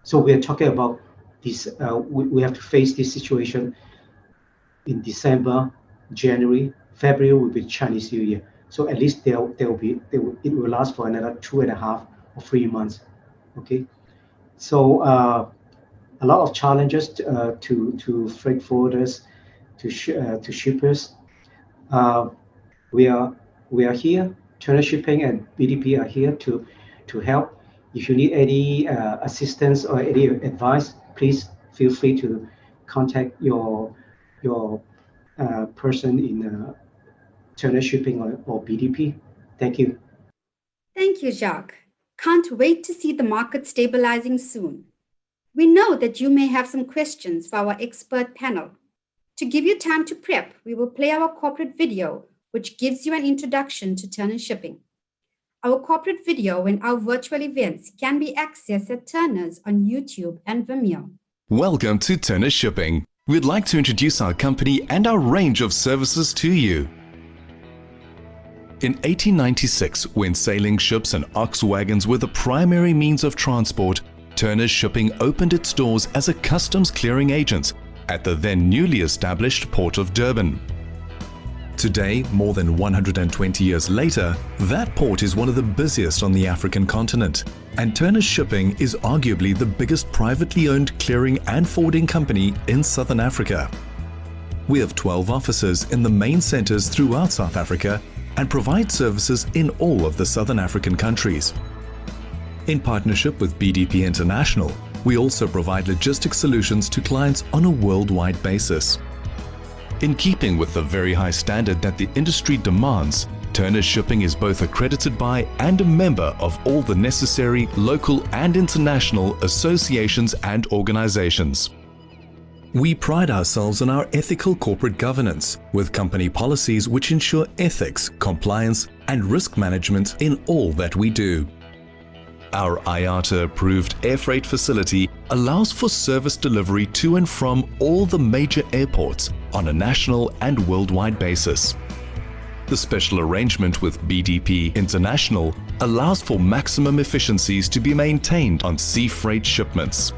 So we are talking about this. We have to face this situation in December, January, February will be Chinese New Year. So at least it will last for another 2.5 or 3 months. Okay, so a lot of challenges to freight forwarders, to shippers. We are here. Turner Shipping and BDP are here to help. If you need any assistance or any advice, please feel free to contact your person in Turner Shipping or BDP. Thank you. Thank you, Jacques. Can't wait to see the market stabilizing soon. We know that you may have some questions for our expert panel. To give you time to prep, we will play our corporate video, which gives you an introduction to Turner Shipping. Our corporate video and our virtual events can be accessed at Turner's on YouTube and Vimeo. Welcome to Turner Shipping. We'd like to introduce our company and our range of services to you. In 1896, when sailing ships and ox wagons were the primary means of transport, Turner Shipping opened its doors as a customs clearing agent at the then newly established port of Durban. Today, more than 120 years later, that port is one of the busiest on the African continent, and Turner Shipping is arguably the biggest privately owned clearing and forwarding company in Southern Africa. We have 12 offices in the main centers throughout South Africa and provide services in all of the Southern African countries. In partnership with BDP International, we also provide logistics solutions to clients on a worldwide basis. In keeping with the very high standard that the industry demands, Turner Shipping is both accredited by and a member of all the necessary local and international associations and organizations. We pride ourselves on our ethical corporate governance, with company policies which ensure ethics, compliance, and risk management in all that we do. Our IATA-approved airfreight facility allows for service delivery to and from all the major airports on a national and worldwide basis. The special arrangement with BDP International allows for maximum efficiencies to be maintained on sea freight shipments.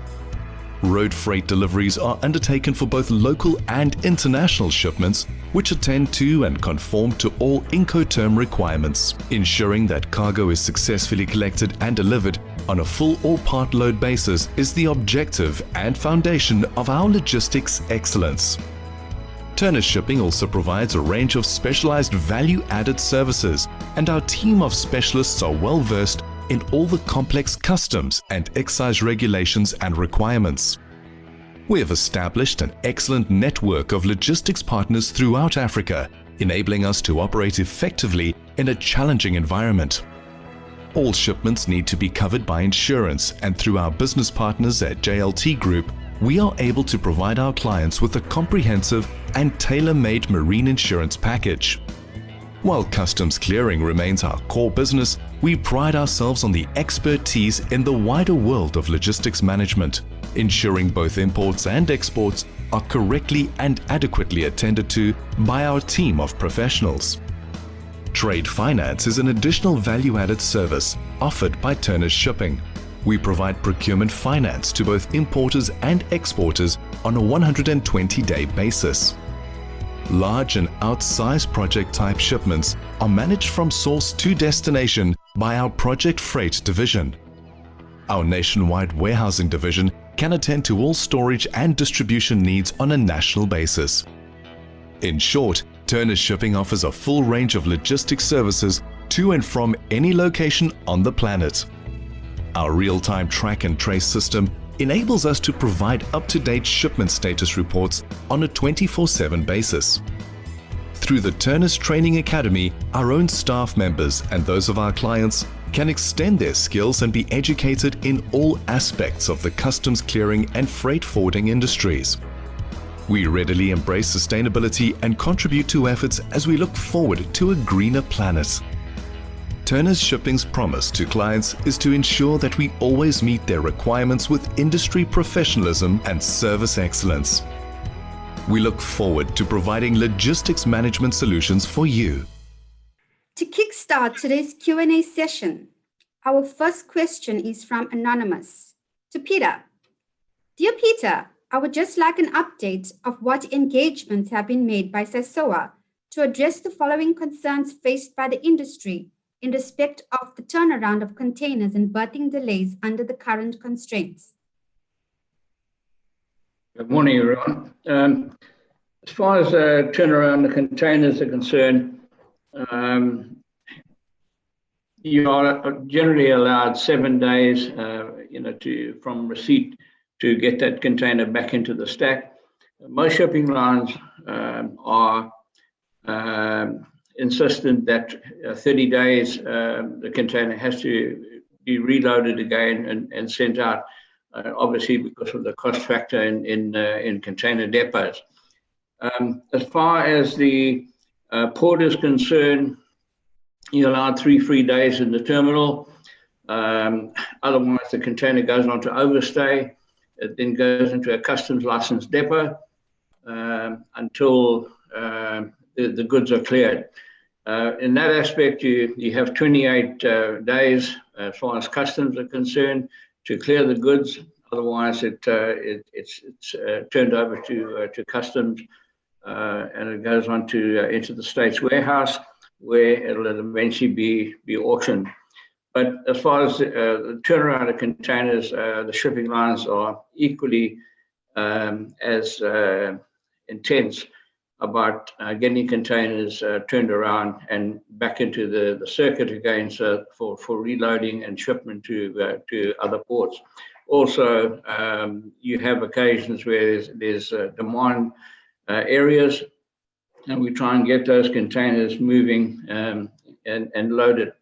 Road freight deliveries are undertaken for both local and international shipments, which attend to and conform to all Incoterm requirements, ensuring that cargo is successfully collected and delivered on a full or part load basis is the objective and foundation of our logistics excellence. Turner Shipping also provides a range of specialized value-added services, and our team of specialists are well versed in all the complex customs and excise regulations and requirements. We have established an excellent network of logistics partners throughout Africa, enabling us to operate effectively in a challenging environment. All shipments need to be covered by insurance, and through our business partners at JLT Group, we are able to provide our clients with a comprehensive and tailor-made marine insurance package. While customs clearing remains our core business, we pride ourselves on the expertise in the wider world of logistics management, ensuring both imports and exports are correctly and adequately attended to by our team of professionals. Trade finance is an additional value-added service offered by Turner's Shipping. We provide procurement finance to both importers and exporters on a 120-day basis. Large and outsized project-type shipments are managed from source to destination by our Project Freight division. Our nationwide warehousing division can attend to all storage and distribution needs on a national basis. In short, Turner's Shipping offers a full range of logistics services to and from any location on the planet. Our real-time track and trace system enables us to provide up-to-date shipment status reports on a 24/7 basis. Through the Turner's Training Academy, our own staff members and those of our clients can extend their skills and be educated in all aspects of the customs clearing and freight forwarding industries. We readily embrace sustainability and contribute to efforts as we look forward to a greener planet. Turner's Shipping's promise to clients is to ensure that we always meet their requirements with industry professionalism and service excellence. We look forward to providing logistics management solutions for you. To kickstart today's Q&A session, our first question is from Anonymous to Peter. Dear Peter, I would just like an update of what engagements have been made by SASOA to address the following concerns faced by the industry in respect of the turnaround of containers and berthing delays under the current constraints. Good morning, everyone. As far as turnaround the containers are concerned, you are generally allowed 7 days, from receipt to get that container back into the stack. Most shipping lines are insistent that 30 days the container has to be reloaded again and sent out, obviously because of the cost factor in container depots. As far as the port is concerned, you're allowed 3 free days in the terminal. Otherwise, the container goes on to overstay. It then goes into a customs licensed depot until the goods are cleared. In that aspect, you have 28 days as far as customs are concerned to clear the goods. Otherwise, it's turned over to customs and it goes on to into the state's warehouse, where it'll eventually be auctioned. But as far as the turnaround of containers, the shipping lines are equally as intense about getting containers turned around and back into the circuit again, so for reloading and shipment to other ports. Also, you have occasions where there's demand areas, and we try and get those containers moving and loaded.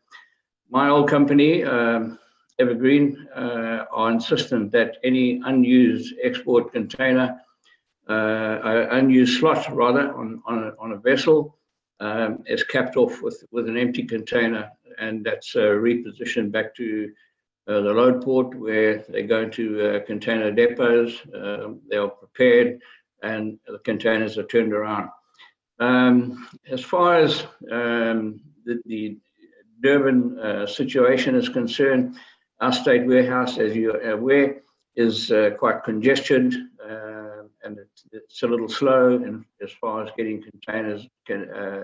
My old company, Evergreen, are insistent that any unused export container, unused slot rather, on a vessel is capped off with an empty container, and that's repositioned back to the load port, where they go into container depots. They are prepared, and the containers are turned around. As far as the Durban situation is concerned, our state warehouse, as you're aware, is quite congested, and it's a little slow as far as getting containers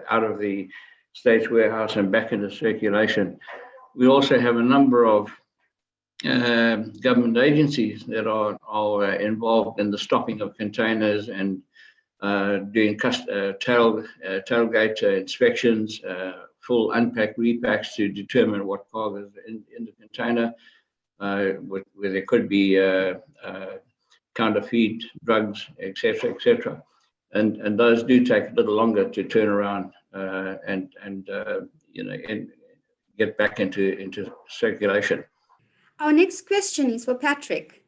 out of the state's warehouse and back into circulation. We also have a number of government agencies that are involved in the stopping of containers and doing tailgate inspections, full unpack repacks to determine what cargo is in the container, where there could be counterfeit drugs, etc., etc. And those do take a little longer to turn around and get back into circulation. Our next question is for Patrick.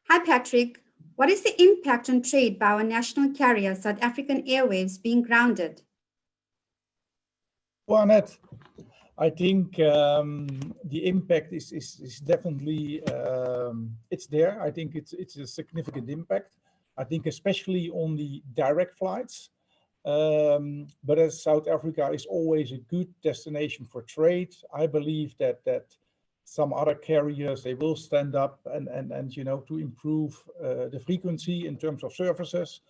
Hi, Patrick. What is the impact on trade by our national carrier, South African Airways, being grounded? Well, Annette, I think the impact is definitely, it's there. I think it's a significant impact. I think especially on the direct flights. But as South Africa is always a good destination for trade, I believe that some other carriers, they will stand up and you know, to improve the frequency in terms of services.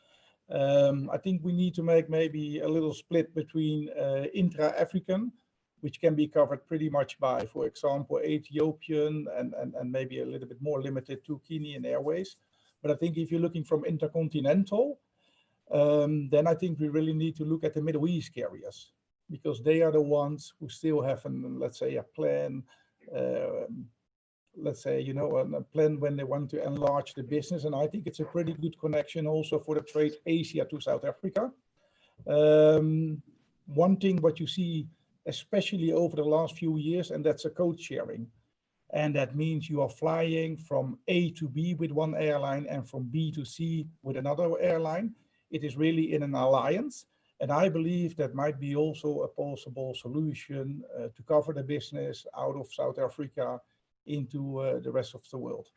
I think we need to make maybe a little split between intra-African, which can be covered pretty much by, for example, Ethiopian and maybe a little bit more limited to Kenyan Airways. But I think if you're looking from intercontinental, then I think we really need to look at the Middle East carriers, because they are the ones who still have, let's say, a plan, let's say, you know, a plan when they want to enlarge the business. And I think it's a pretty good connection also for the trade Asia to South Africa. One thing what you see, especially over the last few years, and that's a code sharing. And that means you are flying from A to B with one airline and from B to C with another airline. It is really in an alliance. And I believe that might be also a possible solution to cover the business out of South Africa into the rest of the world.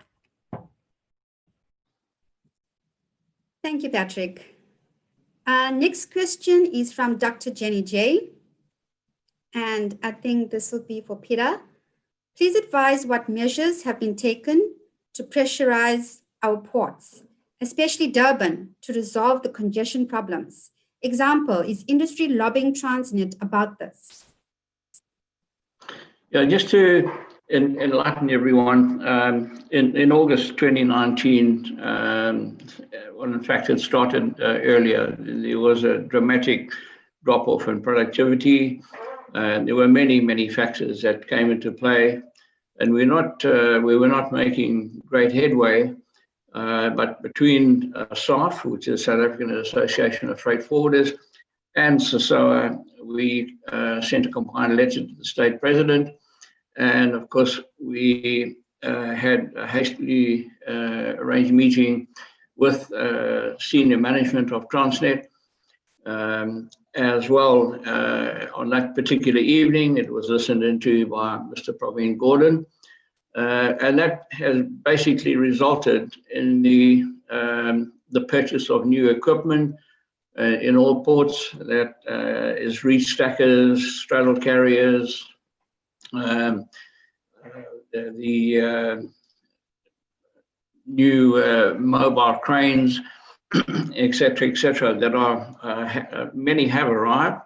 Thank you, Patrick. Next question is from Dr. Jenny J. And I think this will be for Peter. Please advise what measures have been taken to pressurize our ports, especially Durban, to resolve the congestion problems. Example, is industry lobbying Transnet about this? Yeah, just to enlighten everyone, in August 2019, well, in fact, it started earlier, there was a dramatic drop-off in productivity. There were many factors that came into play, and we were not making great headway. But between SAF, which is South African Association of Freight Forwarders, and SASOA, we sent a combined letter to the state president. And of course, we had a hastily arranged meeting with senior management of Transnet. As well, on that particular evening, it was listened into by Mr. Praveen Gordhan. And that has basically resulted in the purchase of new equipment in all ports, that is reach stackers, straddle carriers, the new mobile cranes, etc., that are many have arrived,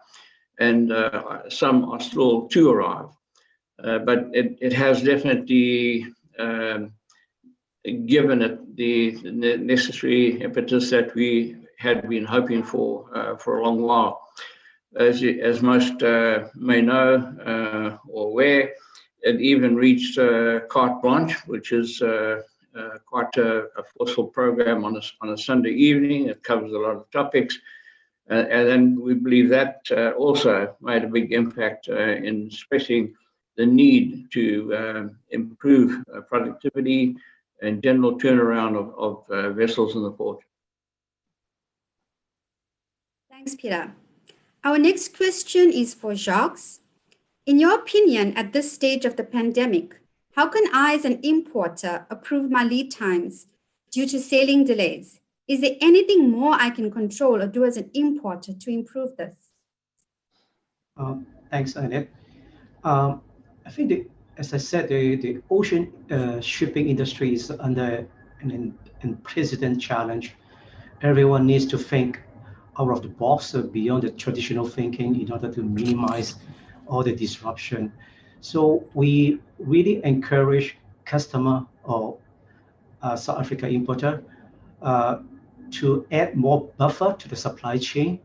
and some are still to arrive. But it has definitely given it the necessary impetus that we had been hoping for a long while. As most may know or aware, it even reached carte blanche, which is quite a forceful program on a Sunday evening. It covers a lot of topics. And then we believe that also made a big impact in stressing the need to improve productivity and general turnaround of vessels in the port. Thanks, Peter. Our next question is for Jacques. In your opinion, at this stage of the pandemic, how can I, as an importer, approve my lead times due to sailing delays? Is there anything more I can control or do as an importer to improve this? Thanks, Annette. I think, as I said, the ocean shipping industry is under an unprecedented challenge. Everyone needs to think out of the box, beyond the traditional thinking, in order to minimize all the disruption. So we really encourage customer or South Africa importer to add more buffer to the supply chain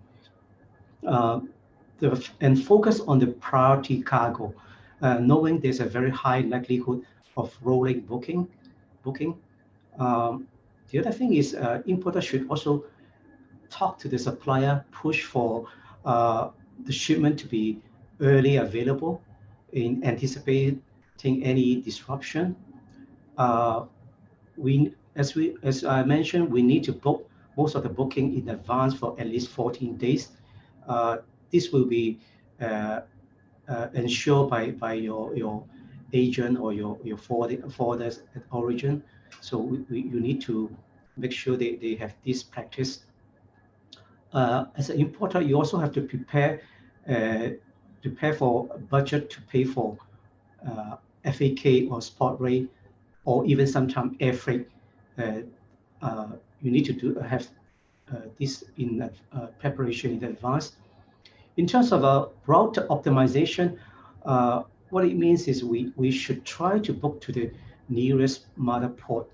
and focus on the priority cargo, knowing there's a very high likelihood of rolling booking. The other thing is importer should also talk to the supplier, push for the shipment to be early available in anticipating any disruption. As I mentioned, we need to book most of the booking in advance for at least 14 days. This will be ensured by your agent or your forwarders at origin. So you need to make sure they have this practice. As an importer, you also have to prepare for a budget to pay for FAK or spot rate, or even sometimes air freight. You need to have this in preparation in advance. In terms of route optimization, what it means is we should try to book to the nearest mother port,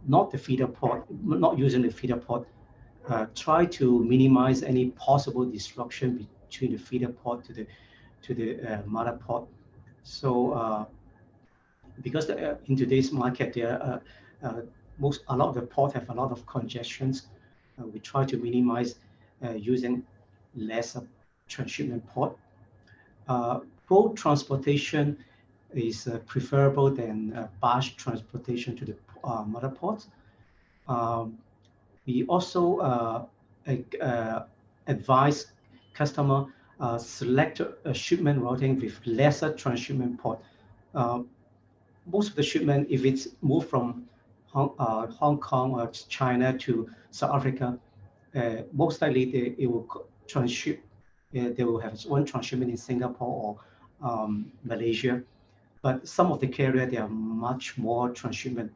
not the feeder port, not using the feeder port. Try to minimize any possible disruption between the feeder port to the mother port. So because in today's market, there a lot of the ports have a lot of congestions. We try to minimize using less transshipment port. Road transportation is preferable than barge transportation to the mother ports. We also advise customer select a shipment routing with lesser transshipment port. Most of the shipment, if it's moved from Hong Kong or China to South Africa, most likely it will transship. They will have one transshipment in Singapore or Malaysia. But some of the carrier, there are much more transshipment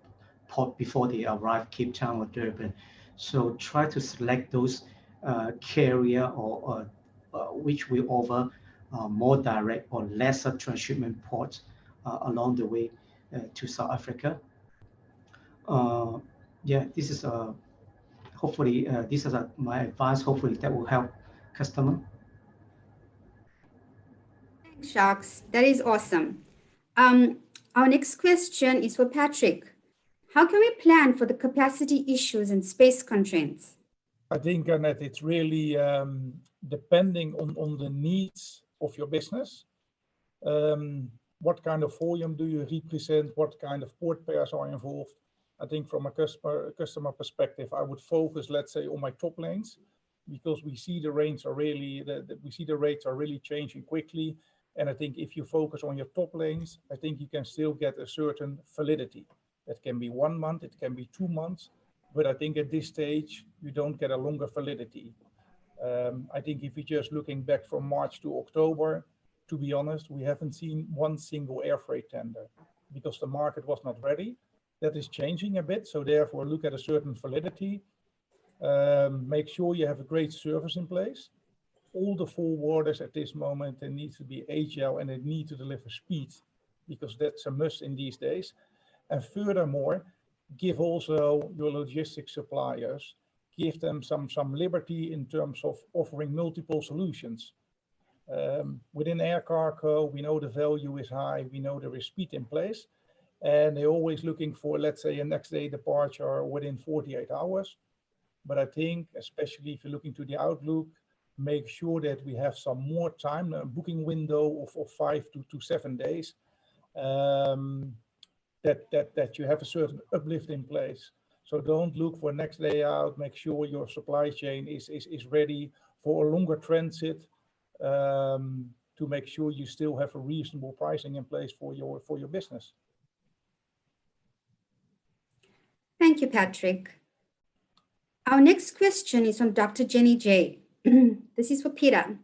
port before they arrive Cape Town or Durban. So try to select those carrier or which will offer more direct or lesser transshipment ports along the way to South Africa. Yeah, this is hopefully this is my advice. Hopefully that will help customer. Thanks, Sharks. That is awesome. Our next question is for Patrick. How can we plan for the capacity issues and space constraints? I think, Annette, it's really depending on the needs of your business. What kind of volume do you represent? What kind of port pairs are involved? I think from a customer perspective, I would focus, let's say, on my top lanes, because we see the rates are really changing quickly. And I think if you focus on your top lanes, I think you can still get a certain validity. That can be 1 month, it can be 2 months, but I think at this stage, you don't get a longer validity. I think if you're just looking back from March to October, to be honest, we haven't seen one single air freight tender because the market was not ready. That is changing a bit, so therefore look at a certain validity. Make sure you have a great service in place. All the forwarders at this moment, they need to be agile and they need to deliver speed because that's a must in these days. And furthermore, give also your logistics suppliers, give them some liberty in terms of offering multiple solutions. Within air cargo, we know the value is high, we know there is speed in place, and they're always looking for, let's say, a next day departure within 48 hours. But I think, especially if you're looking to the outlook, make sure that we have some more time, a booking window of 5 to 7 days, that you have a certain uplift in place. So don't look for next day out, make sure your supply chain is ready for a longer transit, to make sure you still have a reasonable pricing in place for your business. Thank you, Patrick. Our next question is from Dr. Jenny J. This is for Peter.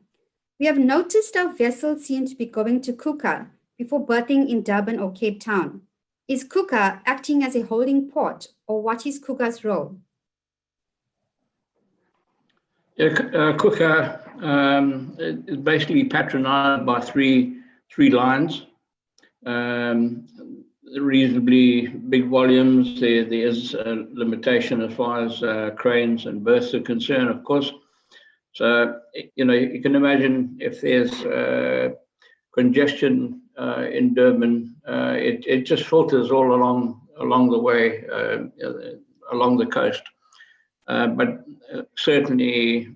We have noticed our vessels seem to be going to Kuka before berthing in Durban or Cape Town. Is Kuka acting as a holding port, or what is Kuka's role? Yeah, Kuka is basically patronized by three lines. Reasonably big volumes. There is a limitation as far as cranes and berths are concerned, of course. So, you can imagine if there's congestion in Durban, it just filters all along the way, along the coast. But certainly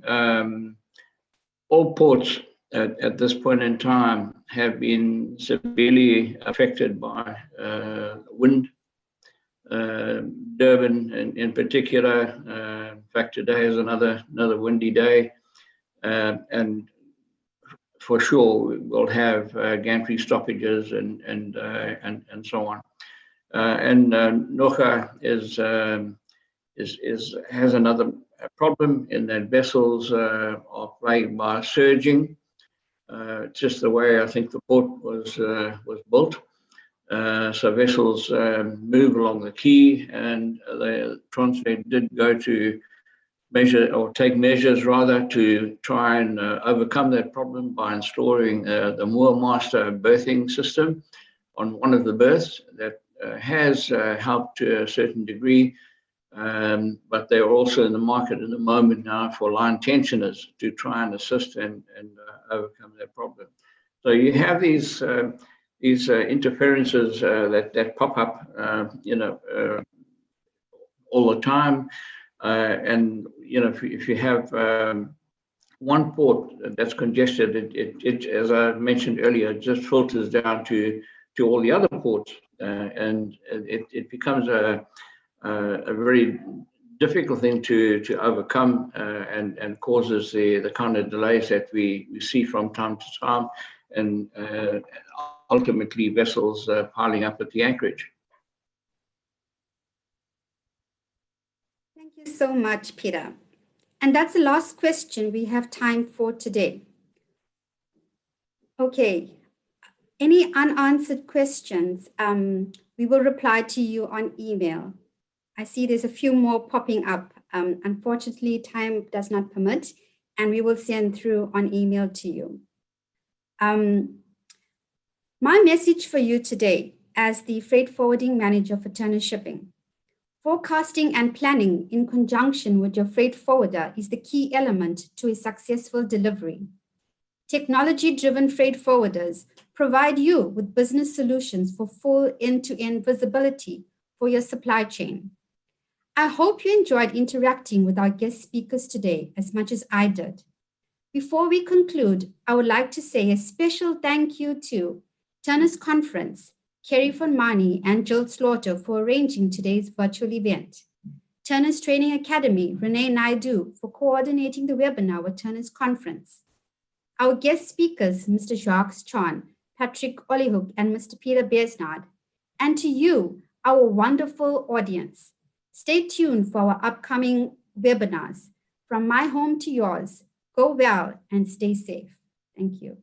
all ports at this point in time have been severely affected by wind. Durban in particular, in fact, today is another windy day, and for sure we'll have gantry stoppages and so on. And Noga has another problem in that vessels are plagued by surging. Just the way I think the port was built. So vessels move along the quay, and the Transnet did go to take measures rather to try and overcome that problem by installing the Moormaster berthing system on one of the berths. That has helped to a certain degree, but they're also in the market at the moment now for line tensioners to try and assist and overcome that problem. So you have these interferences that pop up, all the time, and if you have one port that's congested, it as I mentioned earlier, just filters down to all the other ports, and it becomes a very difficult thing to overcome, and causes the kind of delays that we see from time to time, and ultimately vessels piling up at the anchorage. Thank you so much, Peter. And that's the last question we have time for today. Okay, any unanswered questions, we will reply to you on email. I see there's a few more popping up. Unfortunately, time does not permit, and we will send through on email to you. My message for you today as the freight forwarding manager for Turner Shipping: forecasting and planning in conjunction with your freight forwarder is the key element to a successful delivery. Technology-driven freight forwarders provide you with business solutions for full end-to-end visibility for your supply chain. I hope you enjoyed interacting with our guest speakers today as much as I did. Before we conclude, I would like to say a special thank you to Turner's Conference, Kerry von Mani and Jill Slaughter for arranging today's virtual event. Turner's Training Academy, Renee Naidu, for coordinating the webinar with Turner's Conference. Our guest speakers, Mr. Jacques Chan, Patrick Ollyhoek, and Mr. Peter Besnard. And to you, our wonderful audience. Stay tuned for our upcoming webinars. From my home to yours, go well and stay safe. Thank you.